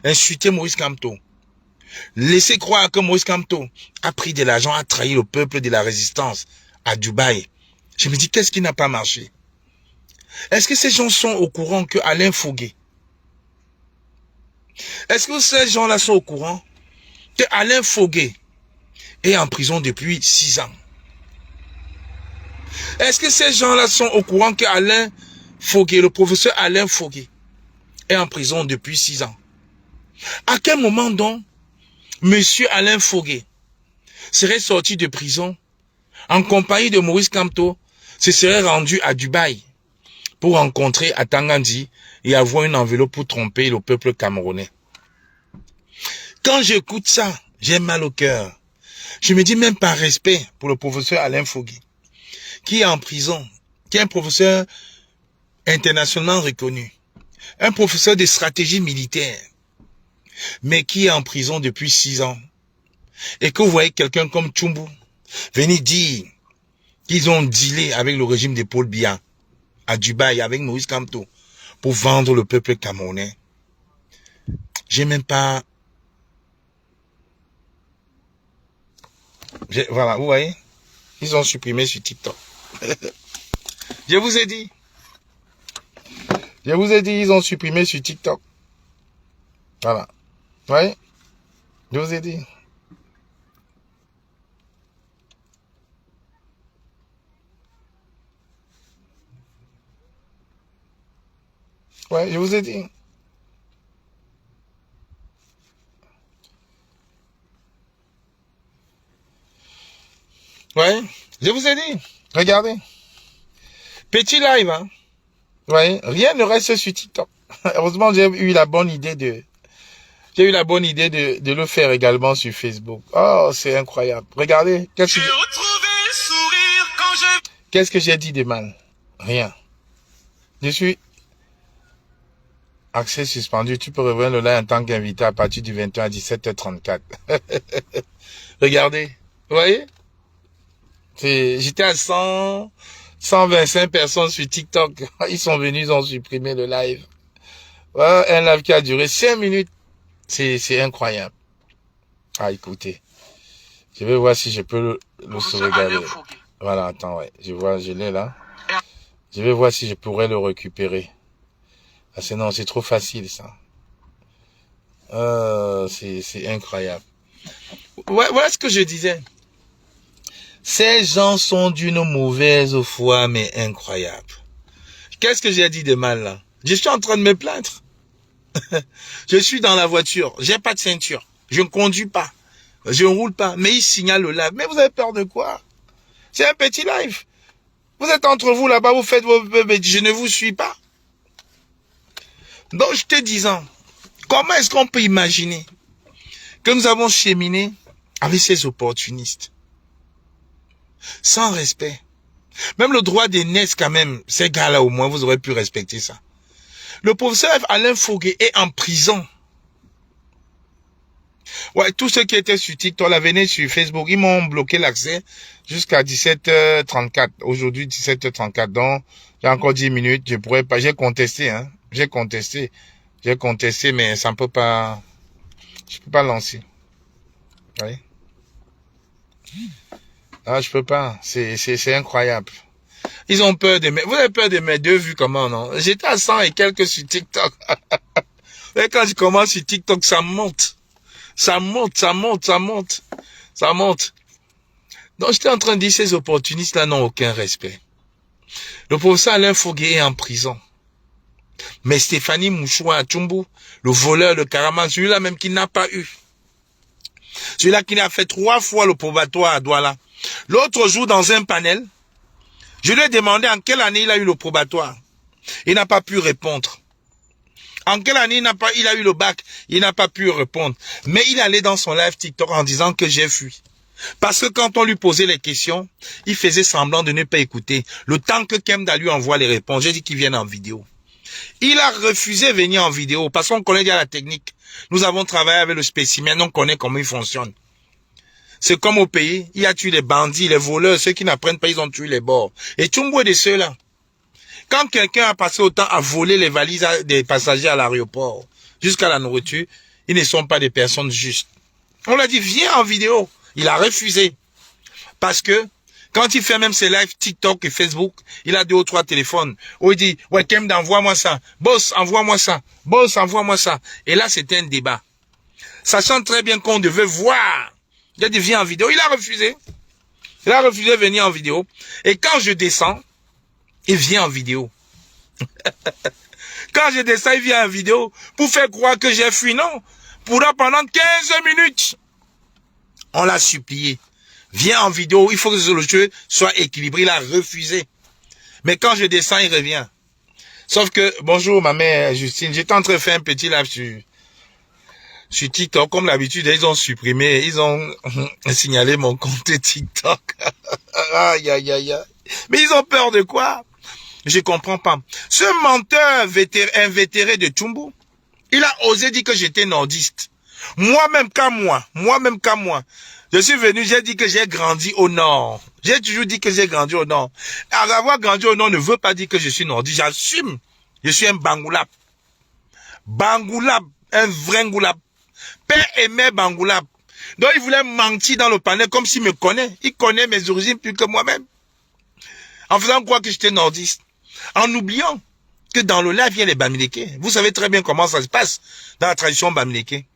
insulter Maurice Kamto, laisser croire que Maurice Kamto a pris de l'argent, a trahi le peuple de la résistance à Dubaï. Je me dis, qu'est-ce qui n'a pas marché? Est-ce que ces gens sont au courant que Alain Fogué, est-ce que ces gens-là sont au courant que Alain Fogué est en prison depuis 6 ans? Est-ce que ces gens-là sont au courant que Alain Fogué, le professeur Alain Fogué, est en prison depuis 6 ans? À quel moment donc, monsieur Alain Fogué serait sorti de prison en compagnie de Maurice Kamto, se serait rendu à Dubaï pour rencontrer Atangandi et avoir une enveloppe pour tromper le peuple camerounais? Quand j'écoute ça, j'ai mal au cœur. Je me dis, même par respect pour le professeur Alain Fogué, qui est en prison, qui est un professeur internationalement reconnu, un professeur de stratégie militaire, mais qui est en prison depuis 6 ans, et que vous voyez quelqu'un comme Tchumbu venir dire qu'ils ont dealé avec le régime de Paul Biya à Dubaï avec Maurice Kamto pour vendre le peuple camerounais. J'ai même pas... Voilà, vous voyez, ils ont supprimé sur TikTok. Je vous ai dit. Je vous ai dit, ils ont supprimé sur TikTok. Voilà. Vous voyez, je vous ai dit. Ouais, je vous ai dit. Ouais, je vous ai dit. Regardez. Petit live, hein. Ouais, rien ne reste sur TikTok. Heureusement, j'ai eu la bonne idée de... J'ai eu la bonne idée de le faire également sur Facebook. Oh, c'est incroyable. Regardez. Qu'est-ce que j'ai dit de mal? Rien. Je suis... Accès suspendu. Tu peux revenir le live en tant qu'invité à partir du 21 à 17h34. Regardez. Vous voyez? J'étais à 125 personnes sur TikTok. Ils sont venus, ils ont supprimé le live. Ouais, un live qui a duré 5 minutes. C'est incroyable. Ah, écoutez. Je vais voir si je peux le sauvegarder. Voilà, attends, ouais. Je l'ai là. Je vais voir si je pourrais le récupérer. Ah, non, c'est trop facile, ça. C'est incroyable. Ouais, voilà ce que je disais. Ces gens sont d'une mauvaise foi, mais incroyable. Qu'est-ce que j'ai dit de mal, là? Je suis en train de me plaindre. Je suis dans la voiture. J'ai pas de ceinture. Je ne conduis pas. Je ne roule pas. Mais ils signalent le live. Mais vous avez peur de quoi? C'est un petit live. Vous êtes entre vous là-bas, vous faites vos... Je ne vous suis pas. Donc, je te disant, comment est-ce qu'on peut imaginer que nous avons cheminé avec ces opportunistes? Sans respect. Même le droit d'aînesse, quand même, ces gars-là, au moins, vous aurez pu respecter ça. Le professeur Alain Fogué est en prison. Ouais, tous ceux qui étaient sur TikTok, là, venaient sur Facebook, ils m'ont bloqué l'accès jusqu'à 17h34. Aujourd'hui, 17h34. Donc, j'ai encore 10 minutes. Je pourrais pas, j'ai contesté, hein. J'ai contesté, mais ça ne peut pas, je peux pas lancer. Vous voyez? Ah, je peux pas. C'est incroyable. Ils ont peur de mes... Vous avez peur de mes 2 vues, comment, non? J'étais à 100 et quelques sur TikTok. Et quand je commence sur TikTok, ça monte. Ça monte, ça monte, ça monte. Ça monte. Donc, j'étais en train de dire, ces opportunistes-là n'ont aucun respect. Le professeur Alain Fogué est en prison. Mais Stéphanie Mouchoua Tchumbu, le voleur de Karaman, celui-là même qui n'a pas eu. Celui-là qui a fait 3 fois le probatoire à Douala. L'autre jour, dans un panel, je lui ai demandé en quelle année il a eu le probatoire. Il n'a pas pu répondre. En quelle année il a eu le bac. Il n'a pas pu répondre. Mais il allait dans son live TikTok en disant que j'ai fui. Parce que quand on lui posait les questions, il faisait semblant de ne pas écouter. Le temps que Kemda lui envoie les réponses, j'ai dit qu'il vienne en vidéo. Il a refusé de venir en vidéo parce qu'on connaît déjà la technique. Nous avons travaillé avec le spécimen, on connaît comment il fonctionne. C'est comme au pays, il a tué les bandits, les voleurs, ceux qui n'apprennent pas, ils ont tué les bords. Et Tchumbu est de ceux-là. Quand quelqu'un a passé autant à voler les valises des passagers à l'aéroport, jusqu'à la nourriture, ils ne sont pas des personnes justes. On lui a dit, viens en vidéo. Il a refusé. Parce que, quand il fait même ses lives TikTok et Facebook, il a 2 ou 3 téléphones. Où il dit, ouais, Kemda, envoie-moi ça. Boss, envoie-moi ça. Boss, envoie-moi ça. Et là, c'était un débat. Sachant très bien qu'on devait voir. Il a dit, viens en vidéo. Il a refusé. Il a refusé de venir en vidéo. Et quand je descends, il vient en vidéo. Quand je descends, il vient en vidéo pour faire croire que j'ai fui. Non. Pendant 15 minutes, on l'a supplié. Viens en vidéo, il faut que le jeu soit équilibré. Il a refusé. Mais quand je descends, il revient. Sauf que, bonjour ma mère Justine, j'étais en train de faire un petit live sur TikTok. Comme d'habitude, ils ont supprimé, ils ont signalé mon compte TikTok. Aïe, aïe, aïe, aïe. Mais ils ont peur de quoi? Je comprends pas. Ce menteur invétéré de Tchumbu, il a osé dire que j'étais nordiste. Moi-même qu'à moi, je suis venu, j'ai dit que j'ai grandi au nord. J'ai toujours dit que j'ai grandi au nord. Alors, avoir grandi au nord ne veut pas dire que je suis nordiste. J'assume. Je suis un Bangoulap. Bangoulap. Un vrai Ngoulap. Père et mère Bangoulap. Donc, il voulait mentir dans le panel comme s'il me connaît. Il connaît mes origines plus que moi-même. En faisant croire que j'étais nordiste. En oubliant que dans le lait, il y a les Bamileke. Vous savez très bien comment ça se passe dans la tradition Bamileke.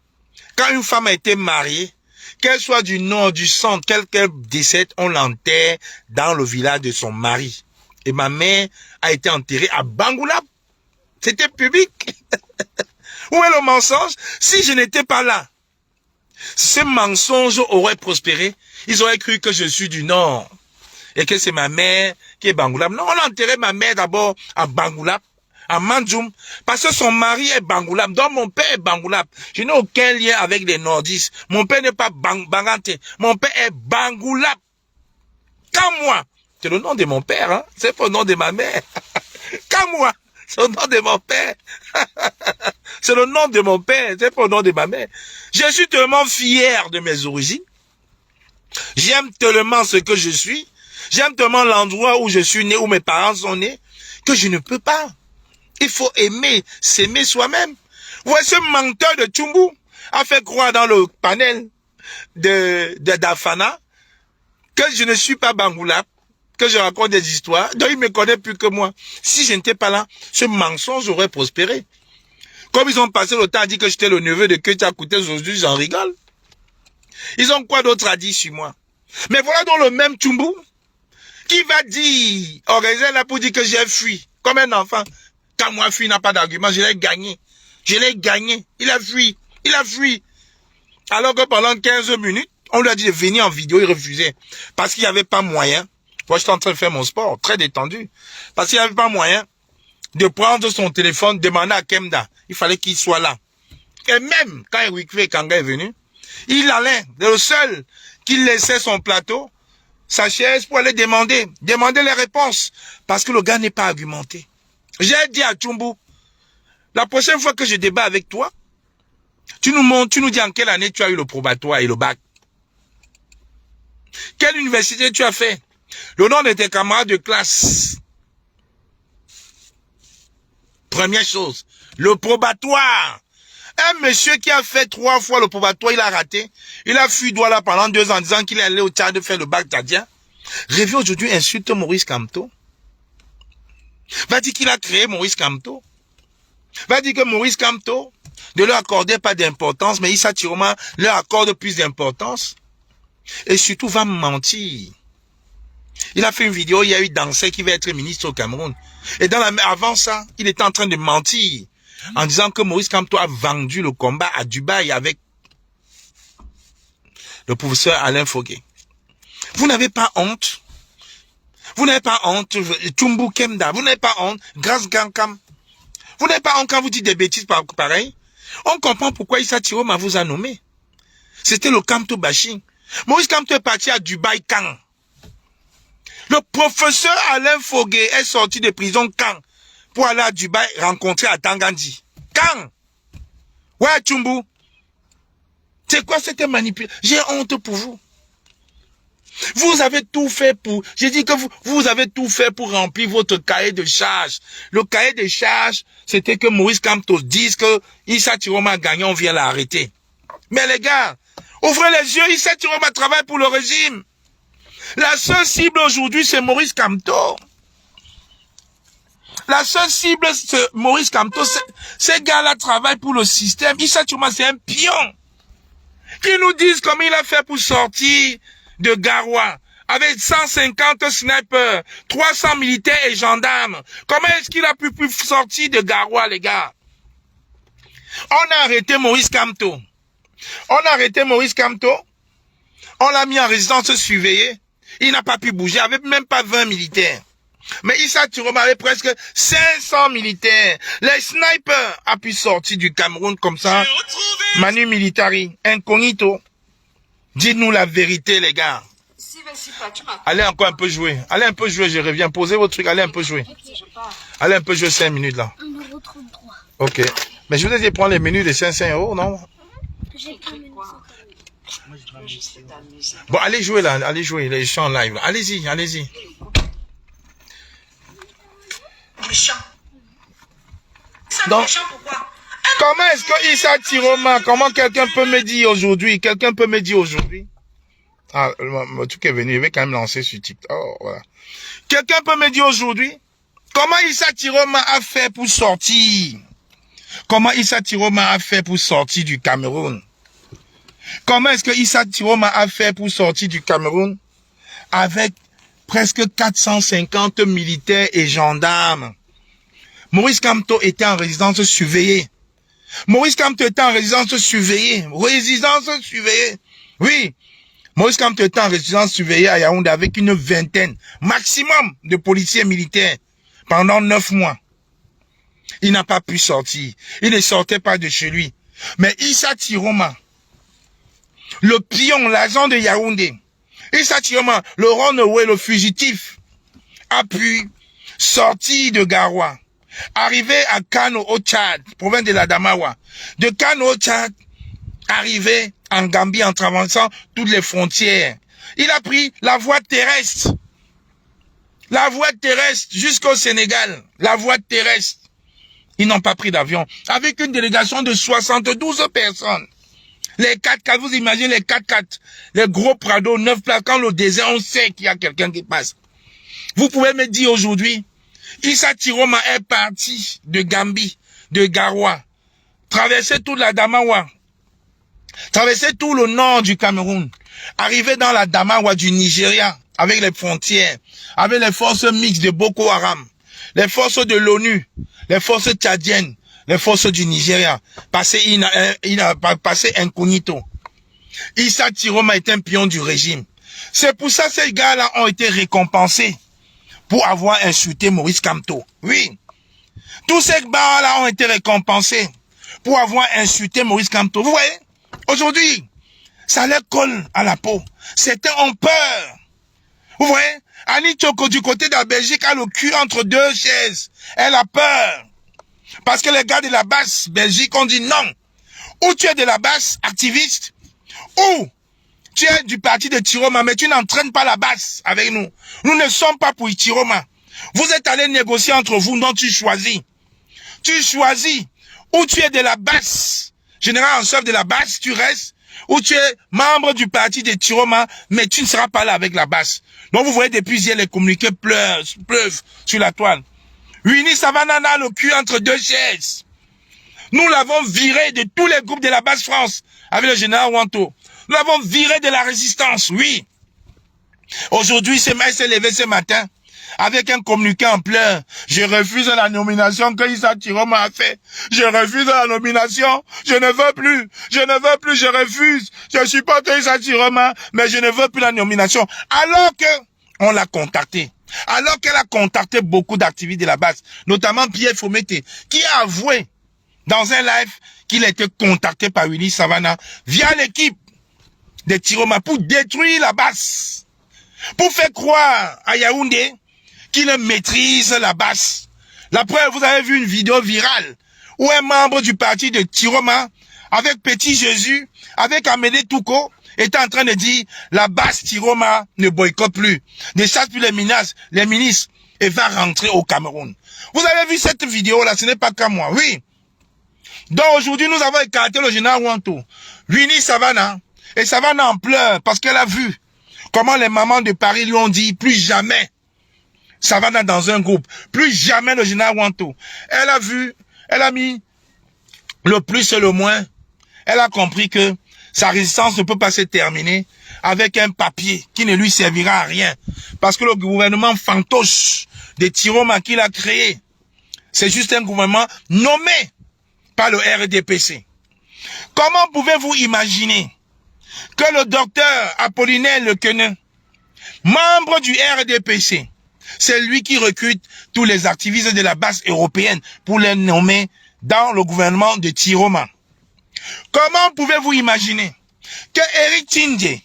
Quand une femme a été mariée, qu'elle soit du nord, du centre, qu'elle décède, on l'enterre dans le village de son mari. Et ma mère a été enterrée à Bangoulap. C'était public. Où est le mensonge? Si je n'étais pas là, ce mensonge aurait prospéré. Ils auraient cru que je suis du nord. Et que c'est ma mère qui est Bangoulap. Non, on a enterré ma mère d'abord à Bangoulap, à Mandjoum, parce que son mari est Bangoulap. Donc mon père est Bangoulap. Je n'ai aucun lien avec les nordistes. Mon père n'est pas Bangante. Mon père est Bangoulap. Comme moi. C'est le nom de mon père, hein. C'est pas le nom de ma mère. Comme moi. C'est le nom de mon père. C'est le nom de mon père. C'est pas le nom de ma mère. Je suis tellement fier de mes origines. J'aime tellement ce que je suis. J'aime tellement l'endroit où je suis né, où mes parents sont nés, que je ne peux pas. Il faut aimer, s'aimer soi-même. Voici ce menteur de Tchumbu a fait croire dans le panel de Dafana que je ne suis pas Bangoulap, que je raconte des histoires, donc il me connaît plus que moi. Si je n'étais pas là, ce mensonge aurait prospéré. Comme ils ont passé le temps à dire que j'étais le neveu de Ketia Kouté, aujourd'hui j'en rigole. Ils ont quoi d'autre à dire sur moi? Mais voilà donc le même Tchumbu qui va dire, au raisin là pour dire que j'ai fui, comme un enfant. Quand moi fui n'a pas d'argument, je l'ai gagné. Je l'ai gagné. Il a fui. Il a fui. Alors que pendant 15 minutes, on lui a dit de venir en vidéo, il refusait. Parce qu'il n'y avait pas moyen. Moi, j'étais en train de faire mon sport, très détendu. Parce qu'il n'y avait pas moyen de prendre son téléphone, demander à Kemda. Il fallait qu'il soit là. Et même quand Eric Kanga est venu, il allait, le seul qui laissait son plateau, sa chaise pour aller demander les réponses. Parce que le gars n'est pas argumenté. J'ai dit à Tchumbu, la prochaine fois que je débat avec toi, tu nous dis en quelle année tu as eu le probatoire et le bac. Quelle université tu as fait? Le nom de tes camarades de classe. Première chose, le probatoire. Un monsieur qui a fait 3 fois le probatoire, il a raté. Il a fui Douala pendant 2 ans en disant qu'il est allé au Tchad faire le bac tchadien. Revient aujourd'hui, insulte Maurice Kamto. Va dire qu'il a créé Maurice Kamto. Va dire que Maurice Kamto ne leur accordait pas d'importance, mais Issa Tiroma leur accorde plus d'importance. Et surtout va mentir. Il a fait une vidéo, il y a eu Dansé qui va être ministre au Cameroun. Et avant ça, il était en train de mentir en disant que Maurice Kamto a vendu le combat à Dubaï avec le professeur Alain Foguet. Vous n'avez pas honte? Vous n'avez pas honte, Tchumbu Kemda, vous n'avez pas honte, Grâce Gankam. Vous n'avez pas honte quand vous dites des bêtises pareilles? On comprend pourquoi Issa Tiroma vous a nommé. C'était le Kamto bashing. Maurice Kamto est parti à Dubaï quand? Le professeur Alain Foguet est sorti de prison quand? Pour aller à Dubaï rencontrer à Tangandi. Quand? Ouais, Tchumbu. C'est quoi cette manipulation? J'ai honte pour vous. Vous avez tout fait pour... J'ai dit que vous avez tout fait pour remplir votre cahier de charges. Le cahier de charges, c'était que Maurice Kamto dise que Issa Chiroma a gagné, on vient l'arrêter. Mais les gars, ouvrez les yeux, Issa Chiroma travaille pour le régime. La seule cible aujourd'hui, c'est Maurice Kamto. La seule cible, c'est Maurice Kamto. Ces gars-là travaillent pour le système. Issa Chiroma, c'est un pion. Qui nous disent comment il a fait pour sortir de Garoua avec 150 snipers, 300 militaires et gendarmes. Comment est-ce qu'il a pu sortir de Garoua, les gars? On a arrêté Maurice Kamto. On a arrêté Maurice Kamto. On l'a mis en résidence surveillée. Il n'a pas pu bouger, avec même pas 20 militaires. Mais Issa Chiroma avait presque 500 militaires. Les snipers a pu sortir du Cameroun comme ça. Manu Militari, incognito. Dites-nous la vérité, les gars. Allez encore un peu jouer. Allez un peu jouer, je reviens. Posez votre truc, allez un peu jouer. Allez un peu jouer 5 minutes là. Ok. Mais je vous ai dit prendre les menus de 500 €, non? Bon, allez jouer là, allez jouer. Les gens en live. Allez-y, allez-y. Donc, comment est-ce que Issa Chiroma, comment quelqu'un peut me dire aujourd'hui, ah, le truc est venu, il va quand même lancer sur TikTok, oh, voilà. Quelqu'un peut me dire aujourd'hui, comment Issa Chiroma a fait pour sortir? Comment Issa Chiroma a fait pour sortir du Cameroun? Comment est-ce que Issa Chiroma a fait pour sortir du Cameroun avec presque 450 militaires et gendarmes? Maurice Kamto était en résidence surveillée. Maurice Kamto était en résidence surveillée. Résidence surveillée. Oui. Maurice Kamto était en résidence surveillée à Yaoundé avec une vingtaine, maximum, de policiers militaires pendant 9 mois. Il n'a pas pu sortir. Il ne sortait pas de chez lui. Mais Issa Chiroma, le pion, l'agent de Yaoundé, Issa Chiroma, le runaway, le fugitif, a pu sortir de Garoua. Arrivé à Kano au Tchad, province de l'Adamawa. De Kano au Tchad, arrivé en Gambie en traversant toutes les frontières. Il a pris la voie terrestre. La voie terrestre jusqu'au Sénégal. La voie terrestre. Ils n'ont pas pris d'avion. Avec une délégation de 72 personnes. Les 4x4, vous imaginez les 4x4. Les gros Prado, 9 places. Quand le désert, on sait qu'il y a quelqu'un qui passe. Vous pouvez me dire aujourd'hui, Issa Chiroma est parti de Gambie, de Garoua, traverser toute la Damawa, traverser tout le nord du Cameroun, arriver dans la Damawa du Nigeria, avec les frontières, avec les forces mixtes de Boko Haram, les forces de l'ONU, les forces tchadiennes, les forces du Nigeria, il a passé incognito. Issa Chiroma est un pion du régime. C'est pour ça que ces gars-là ont été récompensés pour avoir insulté Maurice Kamto. Oui. Tous ces gars-là ont été récompensés pour avoir insulté Maurice Kamto. Vous voyez, aujourd'hui, ça leur colle à la peau. Certains ont peur. Vous voyez, Annie Tchoko du côté de la Belgique a le cul entre deux chaises. Elle a peur. Parce que les gars de la basse Belgique ont dit non. Ou tu es de la basse activiste, ou tu es du parti de Chiroma, mais tu n'entraînes pas la basse avec nous. Nous ne sommes pas pour Chiroma. Vous êtes allés négocier entre vous, donc tu choisis. Tu choisis. Ou tu es de la basse, général en chef de la basse, tu restes. Ou tu es membre du parti de Chiroma, mais tu ne seras pas là avec la basse. Donc vous voyez depuis hier les communiqués pleuvent sur la toile. Winnie Savanana a le cul entre deux chaises. Nous l'avons viré de tous les groupes de la basse France avec le général Wanto. Nous l'avons viré de la résistance, oui. Aujourd'hui, il s'est levé ce matin avec un communiqué en pleurs. Je refuse la nomination que Issa Chiroma a fait. Je refuse la nomination. Je ne veux plus. Je ne veux plus. Je refuse. Je supporte Issa Chiroma, mais je ne veux plus la nomination. Alors que on l'a contacté. Alors qu'elle a contacté beaucoup d'activistes de la base, notamment Pierre Fomete, qui a avoué dans un live qu'il a été contacté par Willy Savana via l'équipe de Chiroma pour détruire la base. Pour faire croire à Yaoundé qu'il maîtrise la base. La preuve, vous avez vu une vidéo virale où un membre du parti de Chiroma avec Petit Jésus, avec Amédée Touko, était en train de dire, la base Tiroma ne boycotte plus, ne chasse plus les ministres, et va rentrer au Cameroun. Vous avez vu cette vidéo-là, ce n'est pas qu'à moi, oui. Donc aujourd'hui, nous avons écarté le général Wanto, Winnie Savannah, et Savannah en pleure, parce qu'elle a vu comment les mamans de Paris lui ont dit, plus jamais, Savannah dans un groupe, plus jamais le général Wanto. Elle a vu, elle a mis le plus et le moins, elle a compris que sa résistance ne peut pas se terminer avec un papier qui ne lui servira à rien. Parce que le gouvernement fantoche de Tiroma qu'il a créé, c'est juste un gouvernement nommé par le RDPC. Comment pouvez-vous imaginer que le docteur Apollinaire Lequeneux, membre du RDPC, c'est lui qui recrute tous les activistes de la base européenne pour les nommer dans le gouvernement de Tiroma? Comment pouvez-vous imaginer que Eric Tindé,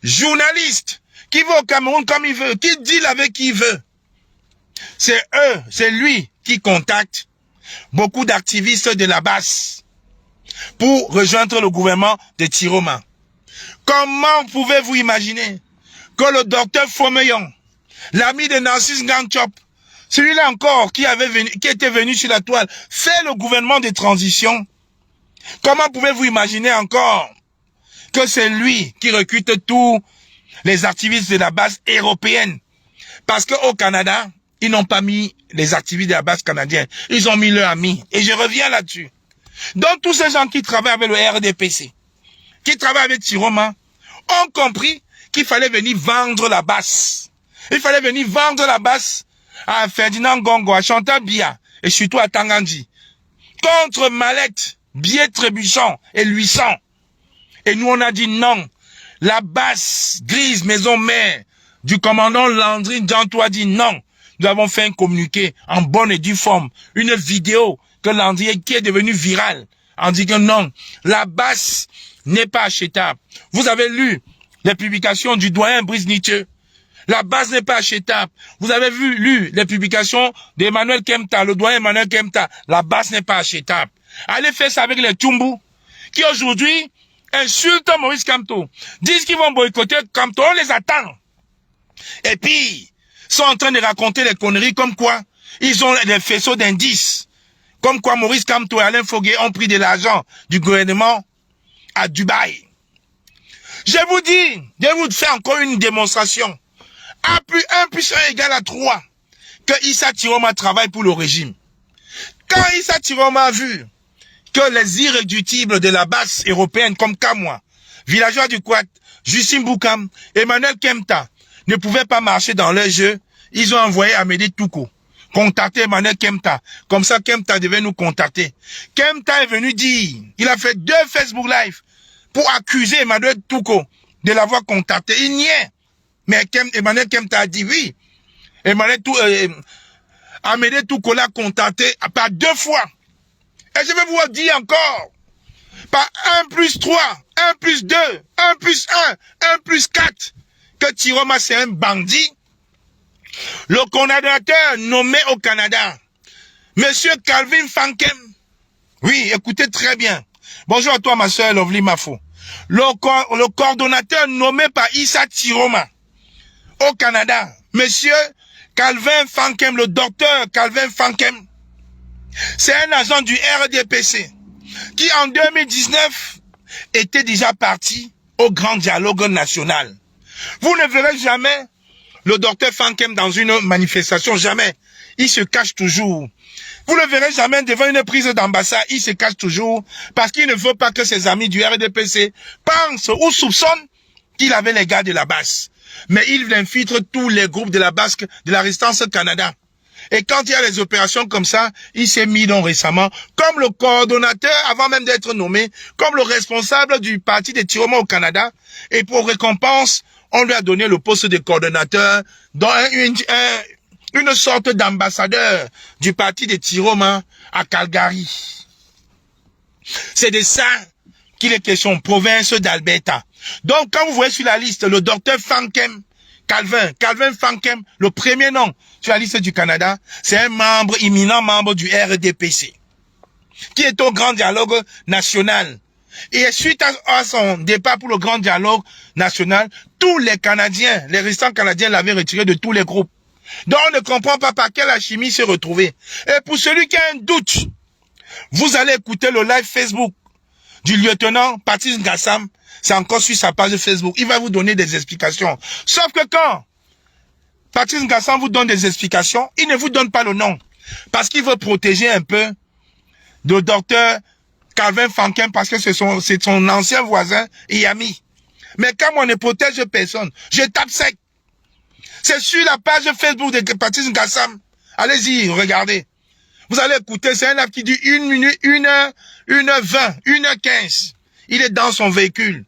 journaliste, qui va au Cameroun comme il veut, qui deal avec qui il veut, c'est lui qui contacte beaucoup d'activistes de la base pour rejoindre le gouvernement de Tiroma? Comment pouvez-vous imaginer que le docteur Fomeyon, l'ami de Narcisse Ngangchop, celui-là encore qui était venu sur la toile, fait le gouvernement de transition? Comment pouvez-vous imaginer encore que c'est lui qui recrute tous les activistes de la base européenne? Parce qu'au Canada, ils n'ont pas mis les activistes de la base canadienne. Ils ont mis leurs amis. Et je reviens là-dessus. Donc tous ces gens qui travaillent avec le RDPC, qui travaillent avec Tiroma, ont compris qu'il fallait venir vendre la base. Il fallait venir vendre la base à Ferdinand Gongo, à Chantal Biya, et surtout à Tangandji, contre Mallette, Bié Trébuchon et Luisson. Et nous on a dit non. La base grise maison mère du commandant Landry Danto a dit non. Nous avons fait un communiqué en bonne et due forme. Une vidéo que Landry qui est devenue virale. On dit que non. La base n'est pas achetable. Vous avez lu les publications du doyen Brice Nietzsche. La base n'est pas achetable. Vous avez lu les publications d'Emmanuel Kemta, le doyen Emmanuel Kemta. La base n'est pas achetable. Allez faire ça avec les Tchumbu, qui aujourd'hui insultent Maurice Kamto, disent qu'ils vont boycotter Kamto, on les attend. Et puis, sont en train de raconter des conneries comme quoi ils ont des faisceaux d'indices, comme quoi Maurice Kamto et Alain Foguet ont pris de l'argent du gouvernement à Dubaï. Je vous dis, je vous fais encore une démonstration. 1 plus 1 égale à 3, que Issa Tiroma travaille pour le régime. Quand Issa Tiroma a vu que les irréductibles de la base européenne comme Kamwa, villageois du Kouat, Justine Boukam, Emmanuel Kemta ne pouvaient pas marcher dans leur jeu, ils ont envoyé Amédée Touko contacter Emmanuel Kemta. Comme ça, Kemta devait nous contacter. Kemta est venu dire, il a fait 2 Facebook Live pour accuser Emmanuel Touko de l'avoir contacté. Il n'y est. Mais Emmanuel Kemta a dit oui. Amédée Touko l'a contacté par 2 fois. Et je vais vous dire encore, par 1 plus 3, 1 plus 2, 1 plus 1, 1 plus 4, que Tiroma c'est un bandit. Le coordonnateur nommé au Canada, Monsieur Calvin Fankem, oui, écoutez très bien. Bonjour à toi ma soeur Lovely Mafo. Le coordonnateur nommé par Issa Tiroma au Canada, Monsieur Calvin Fankem, le docteur Calvin Fankem, c'est un agent du RDPC qui en 2019 était déjà parti au grand dialogue national. Vous ne verrez jamais le docteur Fankem dans une manifestation, jamais. Il se cache toujours. Vous ne verrez jamais devant une prise d'ambassade, il se cache toujours parce qu'il ne veut pas que ses amis du RDPC pensent ou soupçonnent qu'il avait les gars de la base. Mais il infiltre tous les groupes de la base, de la Résistance Canada. Et quand il y a les opérations comme ça, il s'est mis donc récemment comme le coordonnateur, avant même d'être nommé, comme le responsable du parti de Tiroma au Canada. Et pour récompense, on lui a donné le poste de coordonnateur dans une sorte d'ambassadeur du parti de Tiroma à Calgary. C'est de ça qu'il est question, province d'Alberta. Donc quand vous voyez sur la liste le docteur Fankem, Calvin Fankem, le premier nom sur la liste du Canada, c'est un éminent membre du RDPC, qui est au grand dialogue national. Et suite à son départ pour le grand dialogue national, tous les Canadiens, les restants Canadiens l'avaient retiré de tous les groupes. Donc on ne comprend pas par quelle alchimie s'est retrouvé. Et pour celui qui a un doute, vous allez écouter le live Facebook du lieutenant Patrice Ngassam. C'est encore sur sa page Facebook. Il va vous donner des explications. Sauf que quand Patrice Ngassam vous donne des explications, il ne vous donne pas le nom. Parce qu'il veut protéger un peu le docteur Calvin Fankem, parce que c'est son ancien voisin et ami. Mais quand on ne protège personne, je tape sec. C'est sur la page Facebook de Patrice Ngassam. Allez-y, regardez. Vous allez écouter, c'est un live qui dit 1 minute, 1h20, 1h15. Il est dans son véhicule,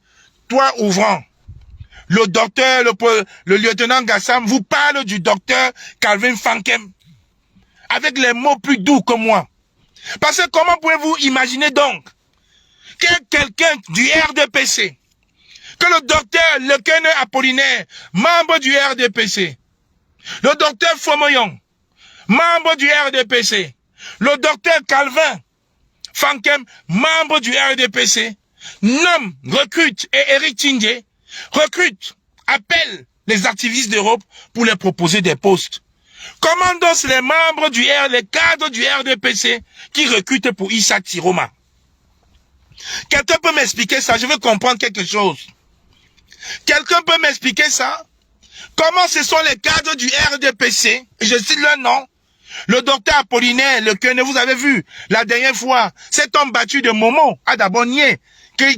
toit ouvrant. Le docteur, le lieutenant Ngassam vous parle du docteur Calvin Fankem. Avec les mots plus doux que moi. Parce que comment pouvez-vous imaginer donc que quelqu'un du RDPC, que le docteur Lekene Apollinaire, membre du RDPC, le docteur Fomoyon, membre du RDPC, le docteur Calvin Fankem, membre du RDPC, nomme, recrute, et Eric Tindé, recrute, appelle les activistes d'Europe pour leur proposer des postes. Comment donc les membres les cadres du RDPC qui recrutent pour Issa Tiroma? Quelqu'un peut m'expliquer ça? Je veux comprendre quelque chose. Quelqu'un peut m'expliquer ça? Comment ce sont les cadres du RDPC, et je cite leur nom, le docteur Apollinaire, Lekene, vous avez vu, la dernière fois, cet homme battu de Momo a d'abord nié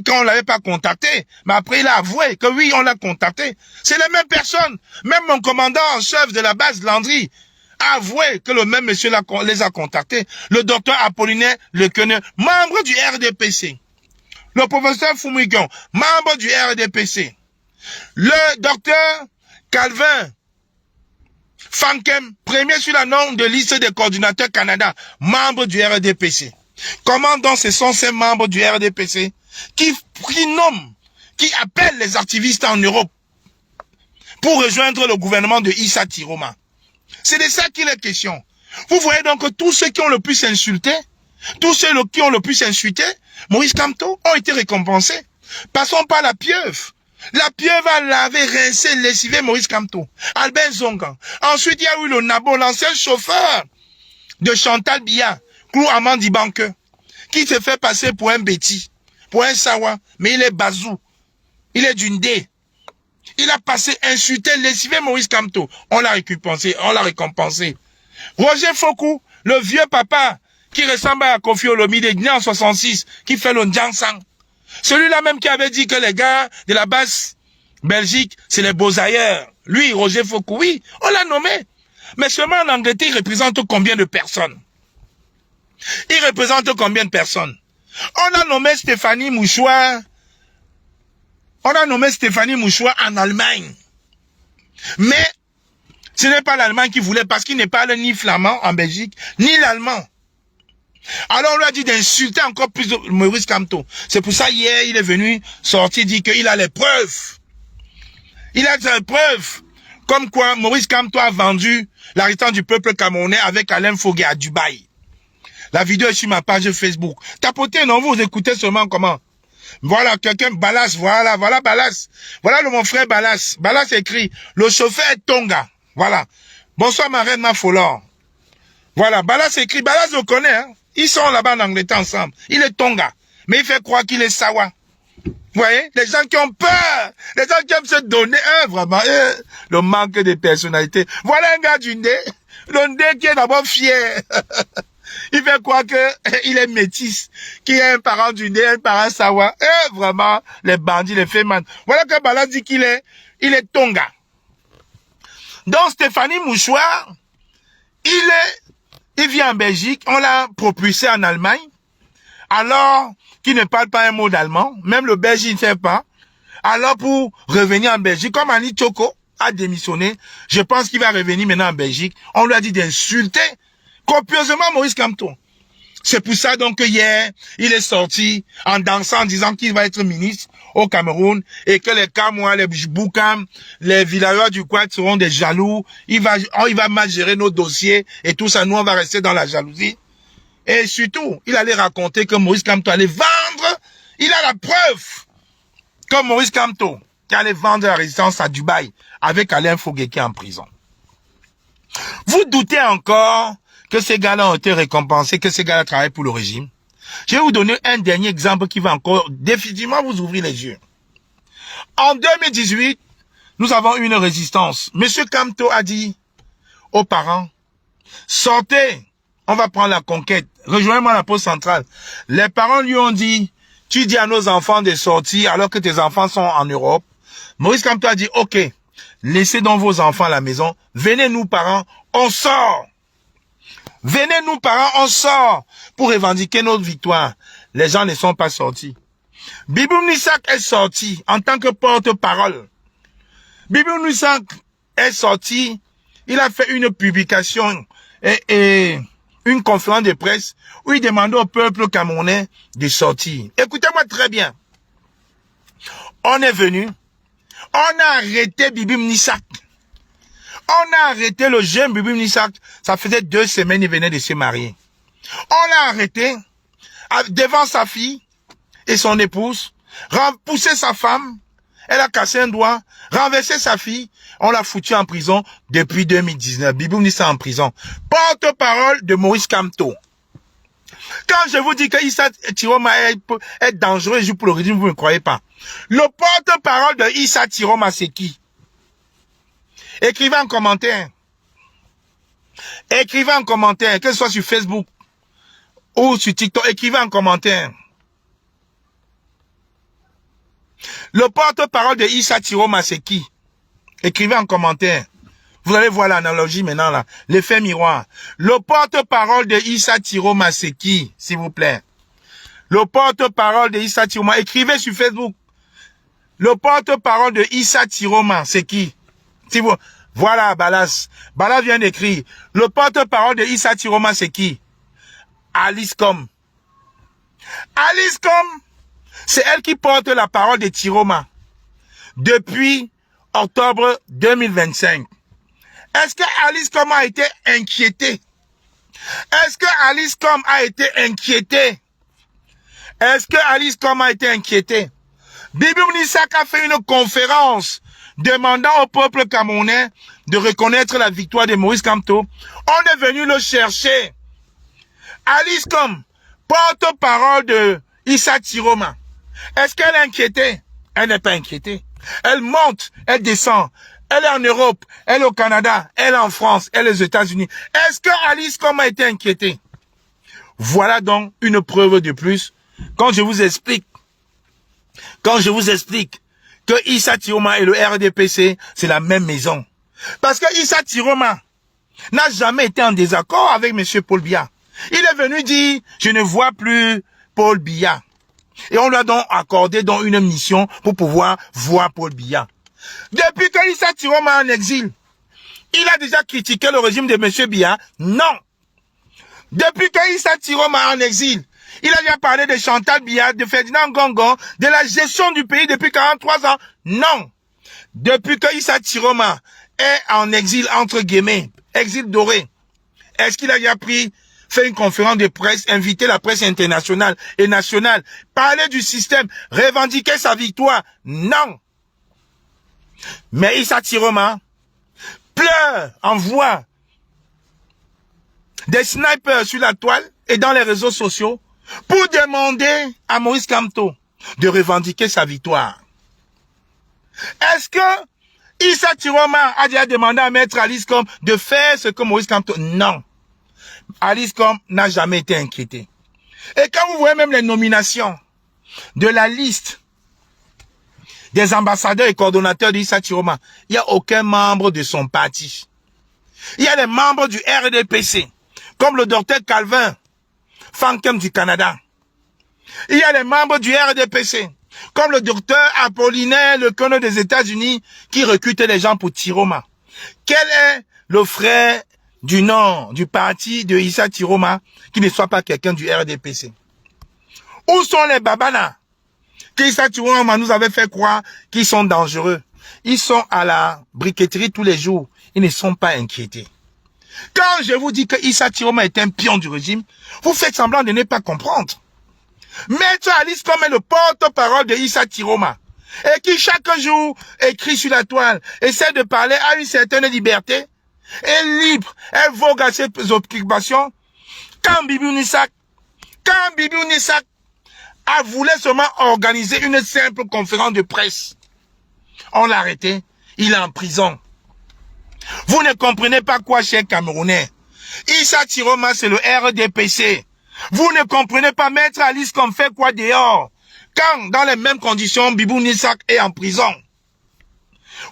qu'on ne l'avait pas contacté, mais après il a avoué que oui, on l'a contacté. C'est les mêmes personnes. Même mon commandant en chef de la base, Landry, a avoué que le même monsieur les a contactés. Le docteur Apollinaire Lekene, membre du RDPC. Le professeur Fumikon, membre du RDPC. Le docteur Calvin Fankem, premier sur la norme de liste des coordinateurs Canada, membre du RDPC. Comment donc ce sont ces membres du RDPC qui nomment, qui appellent les activistes en Europe pour rejoindre le gouvernement de Issa Tiroma? C'est de ça qu'il est question. Vous voyez donc que tous ceux qui ont le plus insulté, tous ceux qui ont le plus insulté, Maurice Kamto, ont été récompensés. Passons par la pieuvre. La pieuvre a lavé, rincé, lessivé Maurice Kamto. Albert Zongan. Ensuite, il y a eu le Nabo, l'ancien chauffeur de Chantal Biya, Clou Amandi Banque, qui se fait passer pour un Betty, pour un Sawa, mais il est Bazou. Il est d'une dé. Il a passé, insulté, lessivé Maurice Kamto. On l'a récompensé, Roger Fokou, le vieux papa, qui ressemble à Kofi Olomide, né en 66, qui fait le Ndjansang. Celui-là même qui avait dit que les gars de la basse Belgique, c'est les beaux ailleurs. Lui, Roger Fokou, oui, on l'a nommé. Mais seulement en Angleterre, il représente combien de personnes? Il représente combien de personnes? On a nommé Stéphanie Mouchoir. On a nommé Stéphanie Mouchoir en Allemagne. Mais ce n'est pas l'Allemagne qui voulait, parce qu'il ne parle ni flamand en Belgique, ni l'allemand. Alors on lui a dit d'insulter encore plus Maurice Kamto. C'est pour ça hier, il est venu sortir, dire qu'il a les preuves. Il a des preuves. Comme quoi Maurice Kamto a vendu la résistance du peuple camerounais avec Alain Fogué à Dubaï. La vidéo est sur ma page Facebook. Tapotez, non, vous écoutez seulement comment? Voilà, quelqu'un, Balas, voilà Balas. Voilà mon frère Balas. Balas écrit, le chauffeur est Tonga. Voilà. Bonsoir ma reine Mafolor. Voilà, Balas écrit, Balas le connaît, hein. Ils sont là-bas en Angleterre ensemble. Il est Tonga. Mais il fait croire qu'il est Sawa. Vous voyez? Les gens qui ont peur. Les gens qui aiment se donner, vraiment, le manque de personnalité. Voilà un gars du Ndé. Le Ndé qui est d'abord fier. Il fait croire que il est métis. Qu'il est un parent du Ndé, un parent Sawa. Vraiment, les bandits, les fémans. Voilà que Balas dit qu'il est Tonga. Donc, Stéphanie Mouchoir, il vient en Belgique, on l'a propulsé en Allemagne, alors qu'il ne parle pas un mot d'allemand, même le Belge il ne sait pas. Alors pour revenir en Belgique, comme Annie Tchoko a démissionné, je pense qu'il va revenir maintenant en Belgique, on lui a dit d'insulter copieusement Maurice Kamto. C'est pour ça donc que hier, il est sorti en dansant, en disant qu'il va être ministre au Cameroun et que les Camois, les Boukam, les villageois du Quad seront des jaloux. Il va mal gérer nos dossiers et tout ça. Nous, on va rester dans la jalousie. Et surtout, il allait raconter que Maurice Kamto allait vendre Il a la preuve, comme Maurice Kamto, qui allait vendre la résistance à Dubaï avec Alain Fogueki en prison. Vous doutez encore que ces gars-là ont été récompensés, que ces gars-là travaillent pour le régime? Je vais vous donner un dernier exemple qui va encore définitivement vous ouvrir les yeux. En 2018, nous avons eu une résistance. Monsieur Kamto a dit aux parents, sortez, on va prendre la conquête, rejoignez-moi à la poste centrale. Les parents lui ont dit, tu dis à nos enfants de sortir alors que tes enfants sont en Europe. Maurice Kamto a dit, ok, laissez donc vos enfants à la maison, venez nous parents, on sort. Venez nous parents, on sort pour revendiquer notre victoire. Les gens ne sont pas sortis. Biboum Nissak est sorti en tant que porte-parole. Biboum Nissak est sorti, il a fait une publication et une conférence de presse où il demandait au peuple camerounais de sortir. Écoutez-moi très bien. On est venu, on a arrêté Biboum Nissak. On a arrêté le jeune Biboum Nissak. Ça faisait 2 semaines, il venait de se marier. On l'a arrêté devant sa fille et son épouse, poussé sa femme, elle a cassé un doigt, renversé sa fille, on l'a foutu en prison depuis 2019. Biboum Nissak en prison. Porte-parole de Maurice Kamto. Quand je vous dis que Issa Tiroma est dangereux et joue pour le régime, vous ne croyez pas. Le porte-parole de Issa Tiroma, c'est qui? Écrivez en commentaire. Écrivez en commentaire, que ce soit sur Facebook ou sur TikTok, écrivez en commentaire. Le porte-parole de Issa Tiroma, c'est qui? Écrivez en commentaire. Vous allez voir l'analogie maintenant là. L'effet miroir. Le porte-parole de Issa Tiroma, c'est qui? S'il vous plaît. Le porte-parole de Issa Tiroma. Écrivez sur Facebook. Le porte-parole de Issa Tiroma, c'est qui? Si vous... Voilà, Balas. Balas vient d'écrire. Le porte-parole de Issa Tiroma, c'est qui? Alice Com. Alice Com, c'est elle qui porte la parole de Tiroma depuis octobre 2025. Est-ce que Alice Com a été inquiétée? Est-ce que Alice Com a été inquiétée? Est-ce que Alice Com a été inquiétée? Biboum Nissak a fait une conférence demandant au peuple camerounais de reconnaître la victoire de Maurice Kamto. On est venu le chercher. Alice Com, porte-parole de Issa Tiroma. Est-ce qu'elle est inquiétée? Elle n'est pas inquiétée. Elle monte, elle descend. Elle est en Europe, elle est au Canada, elle est en France, elle est aux États-Unis. Est-ce que Alice Com a été inquiétée? Voilà donc une preuve de plus. Quand je vous explique que Issa Tiroma et le RDPC, c'est la même maison. Parce que Issa Tiroma n'a jamais été en désaccord avec M. Paul Biya. Il est venu dire, je ne vois plus Paul Biya. Et on lui a donc accordé donc une mission pour pouvoir voir Paul Biya. Depuis que Issa Tiroma est en exil, il a déjà critiqué le régime de M. Biya? Non. Depuis que Issa Tiroma est en exil, il a déjà parlé de Chantal Biya, de Ferdinand Gongon, de la gestion du pays depuis 43 ans? Non. Depuis que Issa Tiroma est en exil, entre guillemets, exil doré, est-ce qu'il a déjà fait une conférence de presse, invité la presse internationale et nationale, parler du système, revendiquer sa victoire? Non. Mais Issa Tiroma pleure, envoie des snipers sur la toile et dans les réseaux sociaux pour demander à Maurice Kamto de revendiquer sa victoire. Est-ce que Issa Tiroma a déjà demandé à Maître Alice Com de faire ce que Maurice Kamto? Non. Alice Com n'a jamais été inquiété. Et quand vous voyez même les nominations de la liste des ambassadeurs et coordonnateurs d'Issa Tiroma, il n'y a aucun membre de son parti. Il y a les membres du RDPC, comme le docteur Calvin Fankem du Canada. Il y a les membres du RDPC, comme le docteur Apollinaire Lecono des États-Unis, qui recrute les gens pour Tiroma. Quel est le frère du nom du parti de Issa Tiroma qui ne soit pas quelqu'un du RDPC? Où sont les babanas que Issa Tiroma nous avait fait croire qu'ils sont dangereux? Ils sont à la briqueterie tous les jours. Ils ne sont pas inquiétés. Quand je vous dis que Issa Tiroma est un pion du régime, vous faites semblant de ne pas comprendre. Maître Alice comme est le porte-parole de Issa Tiroma, et qui chaque jour écrit sur la toile, essaie de parler à une certaine liberté, est libre, elle vogue à ses occupations, quand Bibi Nissak a voulu seulement organiser une simple conférence de presse, on l'a arrêté, il est en prison. Vous ne comprenez pas quoi, chers Camerounais. Issa Tiroma, c'est le RDPC. Vous ne comprenez pas, Maître Alice qu'on fait quoi dehors, quand dans les mêmes conditions, Bibou Nissak est en prison.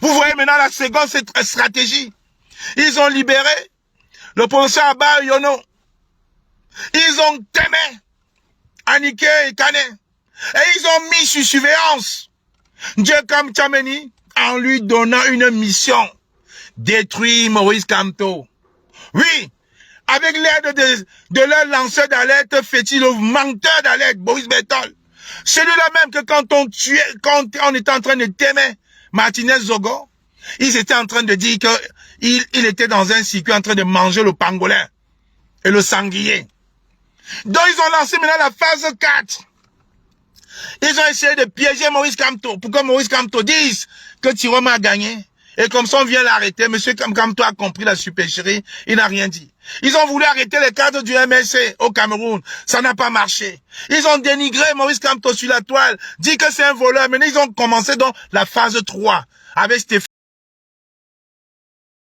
Vous voyez maintenant la seconde stratégie. Ils ont libéré le professeur Abba Yono. Ils ont témé Anike et Kane. Et ils ont mis sur surveillance Djekam Tchameni en lui donnant une mission. Détruire Maurice Kamto. Oui, avec l'aide de leur lanceur d'alerte fétile, le menteur d'alerte, Boris Bertol. Celui-là même que quand on était en train de témer Martinez Zogo, ils étaient en train de dire qu'il était dans un circuit en train de manger le pangolin et le sanglier. Donc ils ont lancé maintenant la phase 4. Ils ont essayé de piéger Maurice Kamto pour que Maurice Kamto dise que Tiroma a gagné. Et comme ça, on vient l'arrêter. Monsieur Kamto a compris la supercherie. Il n'a rien dit. Ils ont voulu arrêter les cadres du MSC au Cameroun. Ça n'a pas marché. Ils ont dénigré Maurice Kamto sur la toile. Dit que c'est un voleur. Maintenant, ils ont commencé dans la phase 3 avec Stéphane.